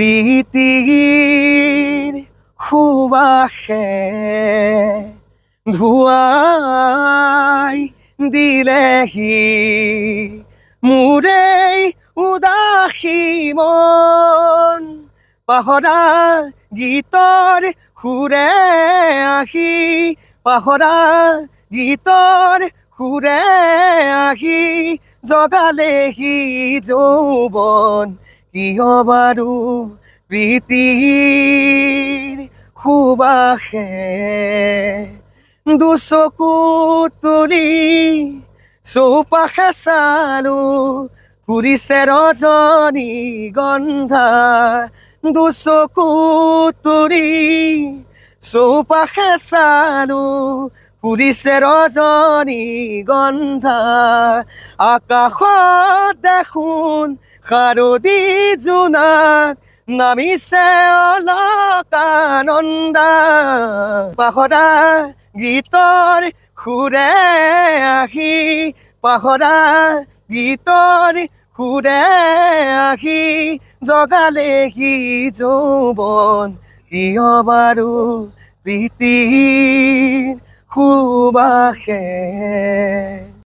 প্ৰীতিৰ সুবাসে ধুৱাই দিলেহি মোৰে উদাসী মন পাহৰা গীতৰ সুৰে আহি পাহৰা গীতৰ সুৰে আহি জগালেহি যৌৱন কিয় বাৰু প্ৰীতিৰ সুবাসে দুচকু তুলি চৌপাশে চালো ফুৰিছে ৰজনী গন্ধা দুচকু তুলি চৌপাশে চালো ফুৰিছে ৰজনী গন্ধা আকাশত দেখোন শাৰদী জোনাক নামিছে অলকানন্দা পাহৰা গীতৰ সুৰে আহি পাহৰা গীতৰ সুৰে আহি জগালেহি যৌৱন কিয় বাৰু প্ৰীতিৰ সুবাসে